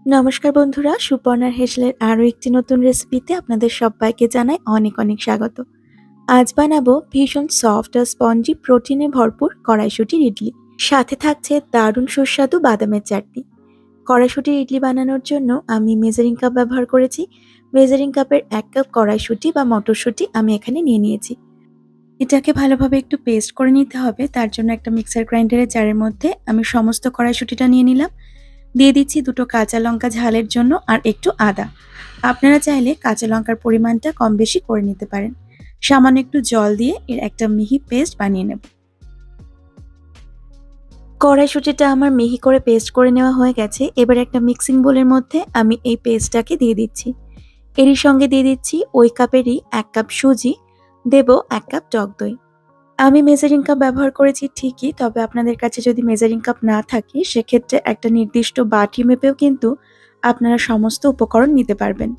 নমস্কার বন্ধুরা, সুপর্ণার হেসেলের আরও একটি নতুন রেসিপিতে আপনাদের সবাইকে জানাই অনেক অনেক স্বাগত। আজ বানাবো ভীষণ সফট আর স্পঞ্জি প্রোটিনে ভরপুর কড়াইশুঁটির ইডলি। সাথে থাকছে দারুণ সুস্বাদু বাদামের চাটনি। কড়াইশুঁটির ইডলি বানানোর জন্য আমি মেজারিং কাপ ব্যবহার করেছি। মেজারিং কাপের 1 কাপ কড়াইশুঁটি বা মটরশুঁটি আমি এখানে নিয়ে নিয়েছি। এটাকে ভালোভাবে একটু পেস্ট করে নিতে হবে। তার জন্য একটা মিক্সার গ্রাইন্ডারের জারের মধ্যে আমি সমস্ত কড়াইশুঁটিটা নিয়ে নিলাম। দিয়ে দিচ্ছি 2টো কাঁচা লঙ্কা ঝালের জন্য আর একটু আদা। আপনারা চাইলে কাঁচা লঙ্কার পরিমাণটা কম বেশি করে নিতে পারেন। সামান্য একটু জল দিয়ে এর একটা মিহি পেস্ট বানিয়ে নেব। কড়াইশুঁটিটা আমার মিহি করে পেস্ট করে নেওয়া হয়ে গেছে। এবার একটা মিক্সিং বোলের মধ্যে আমি এই পেস্টটাকে দিয়ে দিচ্ছি। এরই সঙ্গে দিয়ে দিচ্ছি ওই কাপেরই 1 কাপ সুজি, দেব 1 কাপ টক দই। আমি মেজারিং কাপ ব্যবহার করেছি ঠিকই, তবে আপনাদের কাছে যদি মেজারিং কাপ না থাকে সেক্ষেত্রে একটা নির্দিষ্ট বাটি মেপেও কিন্তু আপনারা সমস্ত উপকরণ নিতে পারবেন।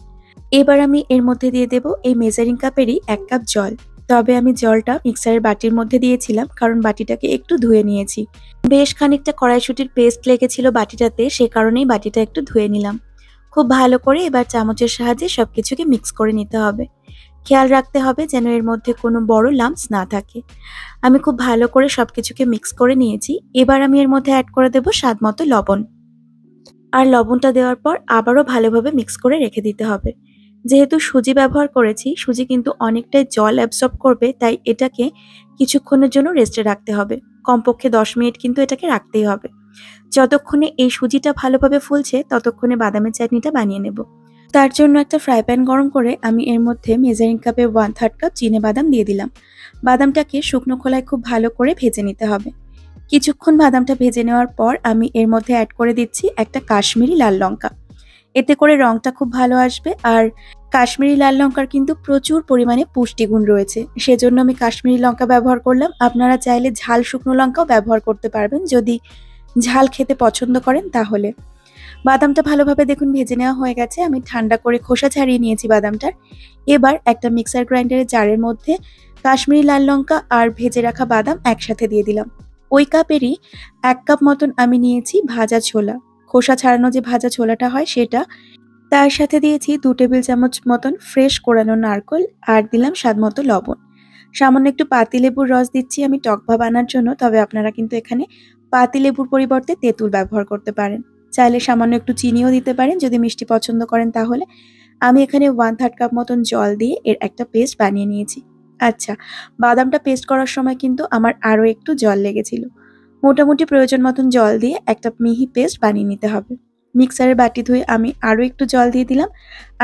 এবার আমি এর মধ্যে দিয়ে দেব এই মেজারিং কাপেরই 1 কাপ জল। তবে আমি জলটা মিক্সারের বাটির মধ্যে দিয়েছিলাম কারণ বাটিটাকে একটু ধুয়ে নিয়েছি। বেশ খানিকটা কড়াইশুঁটির পেস্ট লেগেছিল বাটিটাতে, সে কারণেই বাটিটা একটু ধুয়ে নিলাম। খুব ভালো করে এবার চামচের সাহায্যে সবকিছুকে মিক্স করে নিতে হবে। খেয়াল রাখতে হবে যেন এর মধ্যে কোনো বড় লাম্পস না থাকে। আমি খুব ভালো করে সবকিছুকে মিক্স করে নিয়েছি। এবার আমি এর মধ্যে অ্যাড করে দেব স্বাদমতো লবণ। আর লবণটা দেওয়ার পর আবারও ভালোভাবে মিক্স করে রেখে দিতে হবে। যেহেতু সুজি ব্যবহার করেছি, সুজি কিন্তু অনেকটাই জল অ্যাবসর্ব করবে, তাই এটাকে কিছুক্ষণের জন্য রেস্টে রাখতে হবে। কমপক্ষে 10 মিনিট কিন্তু এটাকে রাখতেই হবে। যতক্ষণে এই সুজিটা ভালোভাবে ফুলছে ততক্ষণে বাদামের চাটনিটা বানিয়ে নেব। তার জন্য একটা ফ্রাই প্যান গরম করে আমি এর মধ্যে মেজারিং কাপে 1/3 কাপ বাদাম দিয়ে দিলাম। বাদামটাকে শুকনো খোলায় খুব ভালো করে ভেজে নিতে হবে। কিছুক্ষণ বাদামটা ভেজে নেওয়ার পর আমি এর মধ্যে অ্যাড করে দিচ্ছি একটা কাশ্মীরি লাল লঙ্কা। এতে করে রংটা খুব ভালো আসবে। আর কাশ্মীরি লাল লঙ্কার কিন্তু প্রচুর পরিমাণে পুষ্টিগুণ রয়েছে, সেজন্য আমি কাশ্মীরি লঙ্কা ব্যবহার করলাম। আপনারা চাইলে ঝাল শুকনো লঙ্কাও ব্যবহার করতে পারবেন যদি ঝাল খেতে পছন্দ করেন তাহলে। বাদামটা ভালোভাবে দেখুন ভেজে নেওয়া হয়ে গেছে। আমি ঠান্ডা করে খোসা ছাড়িয়ে নিয়েছি বাদামটার। এবার একটা মিক্সার গ্রাইন্ডারের জারের মধ্যে কাশ্মীরি লাল লঙ্কা আর ভেজে রাখা বাদাম একসাথে দিয়ে দিলাম। ওই কাপেরই 1 কাপ মতন আমি নিয়েছি ভাজা ছোলা। খোসা ছাড়ানো যে ভাজা ছোলাটা হয় সেটা। তার সাথে দিয়েছি 2 টেবিল চামচ মতন ফ্রেশ কোরানো নারকেল আর দিলাম স্বাদমতো লবণ। সামান্য একটু পাতিলেবুর রস দিচ্ছি আমি টক ভাব আনার জন্য, তবে আপনারা কিন্তু এখানে পাতিলেবুর পরিবর্তে তেঁতুল ব্যবহার করতে পারেন। চাইলে সামান্য একটু চিনিও দিতে পারেন যদি মিষ্টি পছন্দ করেন তাহলে। আমি এখানে 1/3 কাপ মতন জল দিয়ে এর একটা পেস্ট বানিয়ে নিয়েছি। আচ্ছা, বাদামটা পেস্ট করার সময় কিন্তু আমার আরও একটু জল লেগেছিল। মোটামুটি প্রয়োজন মতন জল দিয়ে একটা মিহি পেস্ট বানিয়ে নিতে হবে। মিক্সারের বাটি ধুয়ে আমি আরও একটু জল দিয়ে দিলাম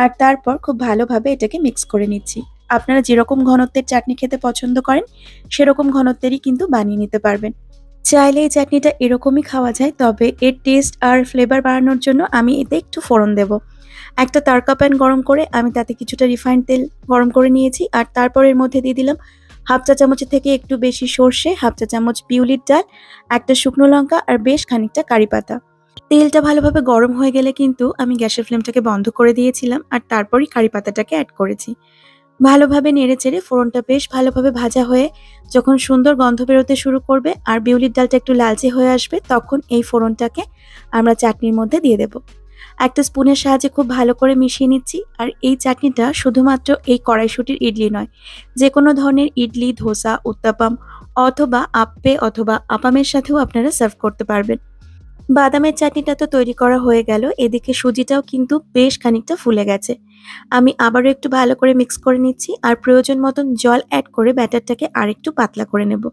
আর তারপর খুব ভালোভাবে এটাকে মিক্স করে নিচ্ছি। আপনারা যেরকম ঘনত্বের চাটনি খেতে পছন্দ করেন সেরকম ঘনত্বেরই কিন্তু বানিয়ে নিতে পারবেন। চাইলে এই চাটনিটা এরকমই খাওয়া যায়, তবে এর টেস্ট আর ফ্লেভার বাড়ানোর জন্য আমি এতে একটু ফোড়ন দেব। একটা তারকা প্যান গরম করে আমি তাতে কিছুটা রিফাইন্ড তেল গরম করে নিয়েছি আর তারপর এর মধ্যে দিয়ে দিলাম 1/2 চা চামচের থেকে একটু বেশি সর্ষে, 1/2 চা চামচ বিউলির ডাল, একটা শুকনো লঙ্কা আর বেশ খানিকটা কারি পাতা। তেলটা ভালোভাবে গরম হয়ে গেলে কিন্তু আমি গ্যাসের ফ্লেমটাকে বন্ধ করে দিয়েছিলাম আর তারপরই কারি পাতাটাকে অ্যাড করেছি। ভালোভাবে নেড়েচেড়ে ফোড়নটা বেশ ভালোভাবে ভাজা হয়ে যখন সুন্দর গন্ধ বেরোতে শুরু করবে আর বিউলির ডালটা একটু লালচে হয়ে আসবে, তখন এই ফোড়নটাকে আমরা চাটনির মধ্যে দিয়ে দেব। একটা স্পুনের সাহায্যে খুব ভালো করে মিশিয়ে নিচ্ছি। আর এই চাটনিটা শুধুমাত্র এই কড়াইশুঁটির ইডলি নয়, যে কোনো ধরনের ইডলি, ধোসা, উত্তাপাম অথবা আপ্পে অথবা আপামের সাথেও আপনারা সার্ভ করতে পারবেন। বাদামের চাটনিটা তো তৈরি করা হয়ে গেল, এদিকে সুজিটাও কিন্তু বেশ খানিকটা ফুলে গেছে। আমি আবারও একটু ভালো করে মিক্স করে নিচ্ছি আর প্রয়োজন মতন জল অ্যাড করে ব্যাটারটাকে আরেকটু পাতলা করে নেব।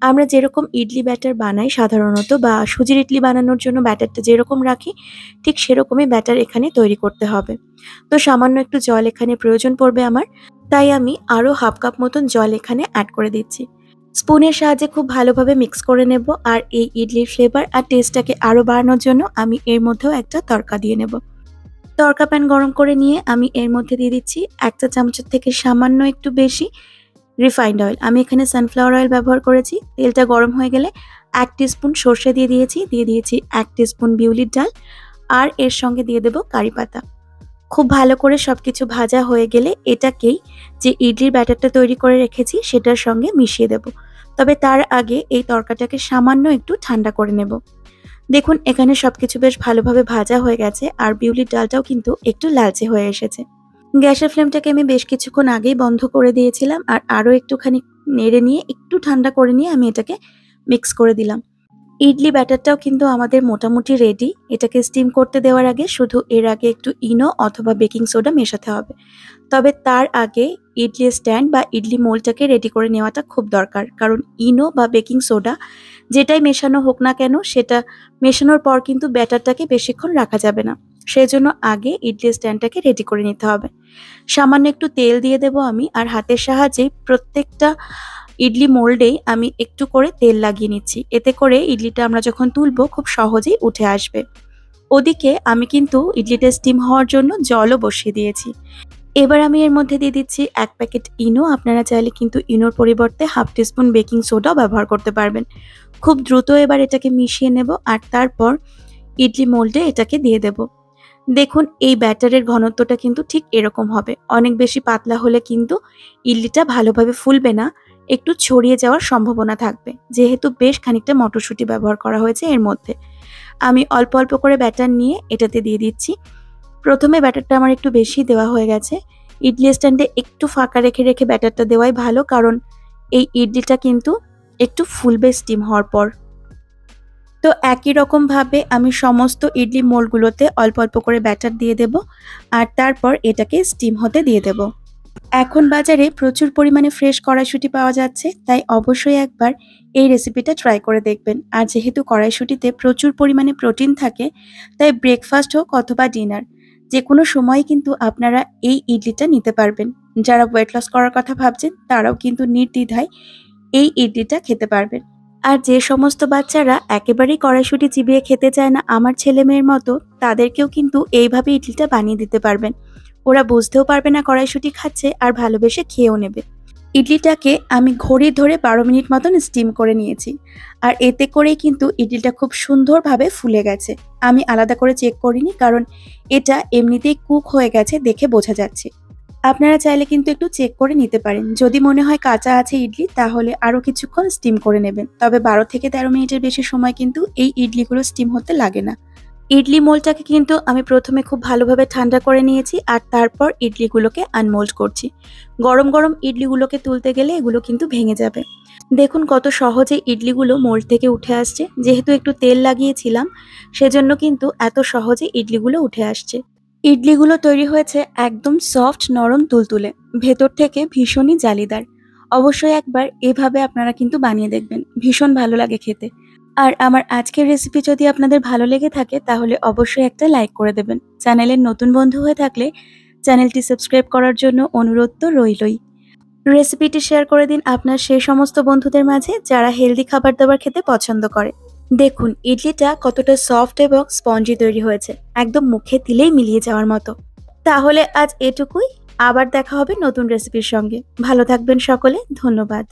আমরা যেরকম ইডলি ব্যাটার বানাই সাধারণত, বা সুজির ইডলি বানানোর জন্য ব্যাটারটা যেরকম রাখি ঠিক সেরকমই ব্যাটার এখানে তৈরি করতে হবে। তো সামান্য একটু জল এখানে প্রয়োজন পড়বে আমার, তাই আমি আরও 1/2 কাপ মতন জল এখানে অ্যাড করে দিচ্ছি। স্পুনের সাহায্যে খুব ভালোভাবে মিক্স করে নেব আর এই ইডলির ফ্লেভার আর টেস্টটাকে আরও বাড়ানোর জন্য আমি এর মধ্যেও একটা তড়কা দিয়ে নেব। তড়কা প্যান গরম করে নিয়ে আমি এর মধ্যে দিয়ে দিচ্ছি 1 চা চামচের থেকে সামান্য একটু বেশি রিফাইন্ড অয়েল। আমি এখানে সানফ্লাওয়ার অয়েল ব্যবহার করেছি। তেলটা গরম হয়ে গেলে 1 টিস্পুন সর্ষে দিয়ে দিয়েছি 1 টিস্পুন বিউলির ডাল আর এর সঙ্গে দিয়ে দেব কারি পাতা। খুব ভালো করে সবকিছু ভাজা হয়ে গেলে এটাকেই যে ইডলির ব্যাটারটা তৈরি করে রেখেছি সেটার সঙ্গে মিশিয়ে দেব। তবে তার আগে এই তরকাটাকে সামান্য একটু ঠান্ডা করে নেব। দেখুন এখানে সবকিছু বেশ ভালোভাবে ভাজা হয়ে গেছে আর বিউলির ডালটাও কিন্তু একটু লালচে হয়ে এসেছে। গ্যাসের ফ্লেমটাকে আমি বেশ কিছুক্ষণ আগেই বন্ধ করে দিয়েছিলাম আর আরো একটুখানি নেড়ে নিয়ে একটু ঠান্ডা করে নিয়ে আমি এটাকে মিক্স করে দিলাম। ইডলি ব্যাটারটাও কিন্তু আমাদের মোটামুটি রেডি। এটাকে স্টিম করতে দেওয়ার আগে শুধু এর আগে একটু ইনো অথবা বেকিং সোডা মেশাতে হবে। তবে তার আগে ইডলি স্ট্যান্ড বা ইডলি মোল্ডটাকে রেডি করে নেওয়াটা খুব দরকার। কারণ ইনো বা বেকিং সোডা যেটাই মেশানো হোক না কেন সেটা মেশানোর পর কিন্তু ব্যাটারটাকে বেশিক্ষণ রাখা যাবে না। সেজন্য আগে ইডলি স্ট্যান্ডটাকে রেডি করে নিতে হবে। সামান্য একটু তেল দিয়ে দেব আমি আর হাতের সাহায্যে প্রত্যেকটা ইডলি মোল্ডেই আমি একটু করে তেল লাগিয়ে নিচ্ছি। এতে করে ইডলিটা আমরা যখন তুলবো খুব সহজেই উঠে আসবে। ওদিকে আমি কিন্তু ইডলিটা স্টিম হওয়ার জন্য জলও বসিয়ে দিয়েছি। এবার আমি এর মধ্যে দিয়ে দিচ্ছি ১ প্যাকেট ইনো। আপনারা চাইলে কিন্তু ইনোর পরিবর্তে হাফ টিস্পুন বেকিং সোডাও ব্যবহার করতে পারবেন। খুব দ্রুত এবার এটাকে মিশিয়ে নেব আর তারপর ইডলি মোল্ডে এটাকে দিয়ে দেব। দেখুন এই ব্যাটারের ঘনত্বটা কিন্তু ঠিক এরকম হবে। অনেক বেশি পাতলা হলে কিন্তু ইডলিটা ভালোভাবে ফুলবে না, একটু ছড়িয়ে যাওয়ার সম্ভাবনা থাকবে। যেহেতু বেশ খানিকটা মটরশুঁটি ব্যবহার করা হয়েছে এর মধ্যে। আমি অল্প অল্প করে ব্যাটার নিয়ে এটাতে দিয়ে দিচ্ছি। প্রথমে ব্যাটারটা আমার একটু বেশি দেওয়া হয়ে গেছে। ইডলি স্ট্যান্ডে একটু ফাঁকা রেখে রেখে ব্যাটারটা দেওয়াই ভালো, কারণ এই ইডলিটা কিন্তু একটু ফুলবে স্টিম হওয়ার পর। তো একই রকমভাবে আমি সমস্ত ইডলি মোল্ডগুলোতে অল্প অল্প করে ব্যাটার দিয়ে দেব আর তারপর এটাকে স্টিম হতে দিয়ে দেব। এখন বাজারে প্রচুর পরিমাণে ফ্রেশ কড়াইশুঁটি পাওয়া যাচ্ছে, তাই অবশ্যই একবার এই রেসিপিটা ট্রাই করে দেখবেন। আর যেহেতু কড়াইশুঁটিতে প্রচুর পরিমাণে প্রোটিন থাকে, তাই ব্রেকফাস্ট হোক অথবা ডিনার যে কোনো সময় কিন্তু আপনারা এই ইডলিটা নিতে পারবেন। যারা ওয়েট লস করার কথা ভাবছেন তারাও কিন্তু নির্দ্বিধায় এই ইডলিটা খেতে পারবেন। আর যে সমস্ত বাচ্চারা একেবারেই কড়াইশুঁটি চিবিয়ে খেতে চায় না আমার ছেলেমেয়ের মতো, তাদেরকেও কিন্তু এইভাবে ইডলিটা বানিয়ে দিতে পারবেন। ওরা বুঝতেও পারবে না কড়াইশুঁটি খাচ্ছে আর ভালোবেসে খেয়েও নেবে। ইডলিটাকে আমি ঘড়ি ধরে ১২ মিনিট মতন স্টিম করে নিয়েছি। আর এতে করেই কিন্তু ইডলিটা খুব সুন্দরভাবে ফুলে গেছে। আমি আলাদা করে চেক করিনি, কারণ এটা এমনিতেই কুক হয়ে গেছে দেখে বোঝা যাচ্ছে। আপনারা চাইলে কিন্তু একটু চেক করে নিতে পারেন। যদি মনে হয় কাঁচা আছে ইডলি, তাহলে আরো কিছুক্ষণ স্টিম করে নেবেন। তবে ১২ থেকে ১৩ মিনিটের বেশি সময় কিন্তু এই ইডলিগুলো স্টিম হতে লাগে না। ইডলি মোল্ডটাকে কিন্তু আমি প্রথমে খুব ভালোভাবে ঠান্ডা করে নিয়েছি আর তারপর ইডলিগুলোকে আনমোল্ড করছি। গরম গরম ইডলিগুলোকে তুলতে গেলে এগুলো কিন্তু ভেঙে যাবে। দেখুন কত সহজে ইডলিগুলো মোল্ড থেকে উঠে আসছে। যেহেতু একটু তেল লাগিয়েছিলাম, সেজন্য কিন্তু এত সহজে ইডলিগুলো উঠে আসছে। ইডলিগুলো তৈরি হয়েছে একদম সফট, নরম, তুলতুলে, ভেতর থেকে ভীষণই জালিদার। অবশ্যই একবার এভাবে আপনারা কিন্তু বানিয়ে দেখবেন, ভীষণ ভালো লাগে খেতে। আর আমার আজকের রেসিপি যদি আপনাদের ভালো লেগে থাকে তাহলে অবশ্যই একটা লাইক করে দেবেন। চ্যানেলের নতুন বন্ধু হয়ে থাকলে চ্যানেলটি সাবস্ক্রাইব করার জন্য অনুরোধ তো রইলই। রেসিপিটি শেয়ার করে দিন আপনার সেই সমস্ত বন্ধুদের মাঝে যারা হেলদি খাবার দাবার খেতে পছন্দ করে। দেখুন ইডলিটা কতটা সফট এবং স্পঞ্জি তৈরি হয়েছে, একদম মুখে দিলেই মিলিয়ে যাওয়ার মতো। তাহলে আজ এটুকুই, আবার দেখা হবে নতুন রেসিপির সঙ্গে। ভালো থাকবেন সকলে, ধন্যবাদ।